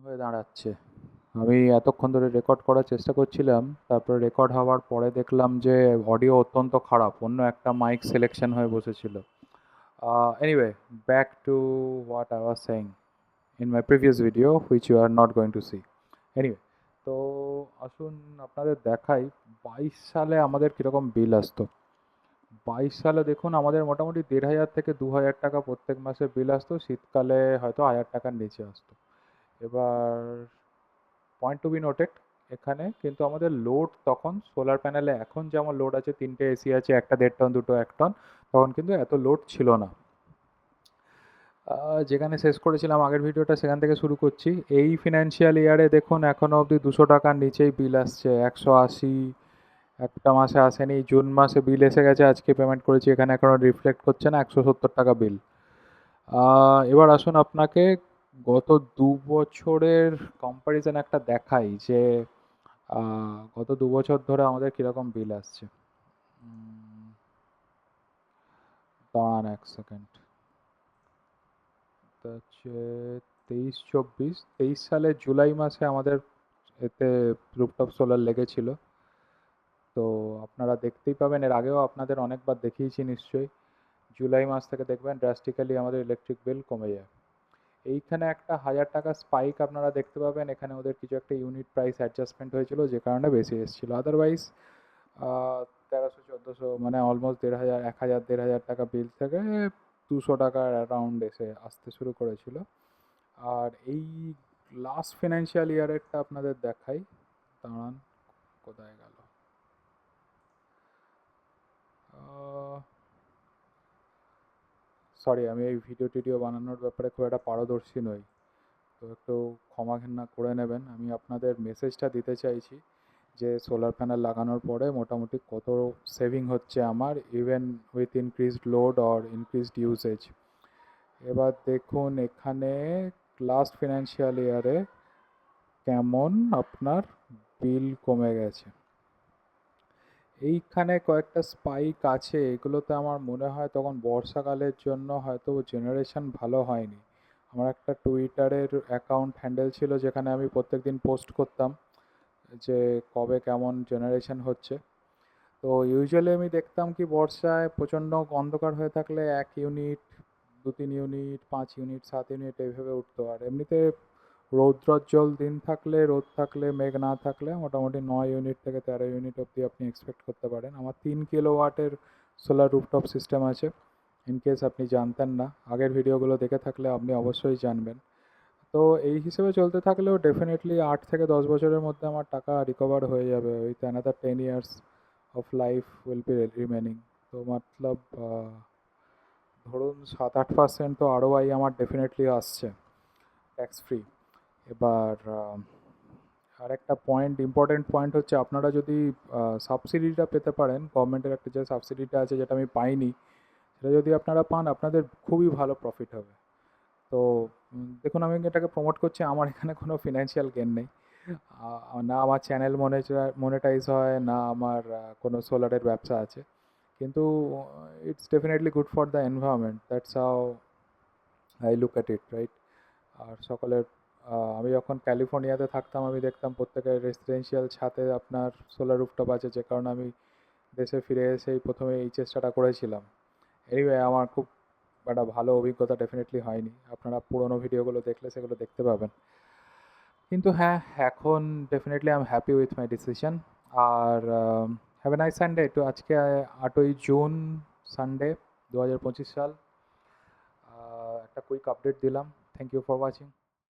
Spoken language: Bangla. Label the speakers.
Speaker 1: হয়ে দাঁড়াচ্ছে। আমি এতক্ষণ ধরে রেকর্ড করার চেষ্টা করছিলাম, তারপরে রেকর্ড হওয়ার পরে দেখলাম যে অডিও অত্যন্ত খারাপ, অন্য একটা মাইক সিলেকশন হয়ে বসেছিল। Anyway, back to what I was saying in my previous video which you are not going to see. Anyway, তো আসুন আপনাদের দেখাই 22 সালে আমাদের কীরকম বিল আসতো। 22 সালে দেখুন আমাদের মোটামুটি 1500 থেকে 2000 টাকা প্রত্যেক মাসে বিল আসতো, শীতকালে হয়তো 1000 টাকার নিচে আসতো। এবার পয়েন্ট টু বি নোটেড, এখানে কিন্তু আমাদের লোড তখন সোলার প্যানেলে এখন যেমন লোড আছে, 3টে এসি আছে, একটা 1.5 টন 2টো 1 টন, তখন কিন্তু এত লোড ছিল না। যেখানে শেষ করেছিলাম আগের ভিডিওটা সেখান থেকে শুরু করছি। এই ফিনান্সিয়াল ইয়ারে দেখুন এখনও অবধি 200 টাকার নিচেই বিল আসছে। 180 একটা মাসে আসেনি, জুন মাসে বিল এসে গেছে, আজকে পেমেন্ট করেছি, এখানে এখনও রিফ্লেক্ট করছে না, 170 টাকা বিল। এবার আসুন আপনাকে গত 2 বছরের কম্প্যারিজন একটা দেখাই যে গত 2 বছর ধরে আমাদের কীরকম বিল আসছে। দাঁড়ান 1 সেকেন্ড। হচ্ছে 23-24, 23 সালের জুলাই মাসে আমাদের এতে রুফটপ সোলার লেগেছিল। তো আপনারা দেখতেই পাবেন, এর আগেও আপনাদের অনেকবার দেখিয়েছি নিশ্চয়ই। জুলাই মাস থেকে দেখবেন ড্রাস্টিক্যালি আমাদের ইলেকট্রিক বিল কমে যায়। এইখানে একটা 1000 টাকা স্পাইক আপনারা দেখতে পাবেন, এখানে ওদের কিছু একটা ইউনিট প্রাইস অ্যাডজাস্টমেন্ট হয়েছিল যে কারণে বেশি এসেছিলো। আদারওয়াইজ 1300-1400 মানে অলমোস্ট 1000 বিল থেকে 200 টাকার অ্যারাউন্ড আসতে শুরু করেছিল। আর এই লাস্ট ফিনান্সিয়াল ইয়ারেরটা আপনাদের দেখাই, দাঁড়ান কোথায় গেল। সরি, আমি এই ভিডিও বানানোর ব্যাপারে খুব একটা পারদর্শী নই, তো একটু ক্ষমা ঘেন্না করে নেবেন। আমি আপনাদের মেসেজটা দিতে চাইছি যে সোলার প্যানেল লাগানোর পরে মোটামুটি কত সেভিং হচ্ছে আমার, even with increased load or increased usage. এবার দেখুন এখানে লাস্ট ফিনান্সিয়াল ইয়ারে কেমন আপনার বিল কমে গেছে। এইখানে কয়েকটা স্পাইক আছে, এগুলোতে আমার মনে হয় তখন বর্ষাকালের জন্য হয়তো জেনারেশন ভালো হয়নি। আমার একটা টুইটারের অ্যাকাউন্ট হ্যান্ডেল ছিল যেখানে আমি প্রত্যেকদিন পোস্ট করতাম যে কবে কেমন জেনারেশন হচ্ছে। তো ইউজুয়ালি আমি দেখতাম কি বর্ষায় প্রচণ্ড অন্ধকার হয়ে থাকলে 1 ইউনিট, 2-3 ইউনিট, 5 ইউনিট, 7 ইউনিট এইভাবে উঠতো। আর এমনিতে রৌদ্রোজ্জ্বল দিন থাকলে, রোদ থাকলে, মেঘ না থাকলে মোটামুটি 9 ইউনিট থেকে 13 ইউনিট অবধি আপনি এক্সপেক্ট করতে পারেন। আমার 3 কিলোওয়াটের সোলার রুফটপ সিস্টেম আছে, ইনকেস আপনি জানতেন না, আগের ভিডিওগুলো দেখে থাকলে আপনি অবশ্যই জানবেন। তো এই হিসেবে চলতে থাকলেও ডেফিনেটলি 8 থেকে 10 বছরের মধ্যে আমার টাকা রিকভার হয়ে যাবে। With another 10 years of life will be remaining. তো মতলব ধরুন 7-8% তো আরওআই আমার ডেফিনেটলি আসছে ট্যাক্স ফ্রি। এবার আরেকটা পয়েন্ট, ইম্পর্টেন্ট পয়েন্ট হচ্ছে আপনারা যদি সাবসিডিটা পেতে পারেন, গভর্নমেন্টের একটা যে সাবসিডিটা আছে যেটা আমি পাইনি, সেটা যদি আপনারা পান আপনাদের খুবই ভালো প্রফিট হবে। তো দেখুন আমি এটাকে প্রমোট করছি, আমার এখানে কোনো ফিনান্সিয়াল গেন নেই, না আমার চ্যানেল মনেটাইজ হয়, না আমার কোনো সোলারের ব্যবসা আছে, কিন্তু it's definitely good for the environment, that's how I look at it, right. আর সকলের আমি যখন ক্যালিফোর্নিয়াতে থাকতাম আমি দেখতাম প্রত্যেকের রেসিডেন্সিয়াল ছাদে আপনার সোলার রুফটপ আছে, যে কারণে আমি দেশে ফিরে এসেই প্রথমে এই চেষ্টাটা করেছিলাম। এনিওয়ে আমার খুব একটা ভালো অভিজ্ঞতা ডেফিনেটলি হয়নি, আপনারা পুরোনো ভিডিওগুলো দেখলে সেগুলো দেখতে পাবেন। কিন্তু হ্যাঁ, এখন definitely I am happy with my decision. আর হ্যাভ এ নাইস সানডে। তো আজকে 8ই জুন, সানডে, 2025 সাল। একটা কুইক আপডেট দিলাম। Thank you for watching.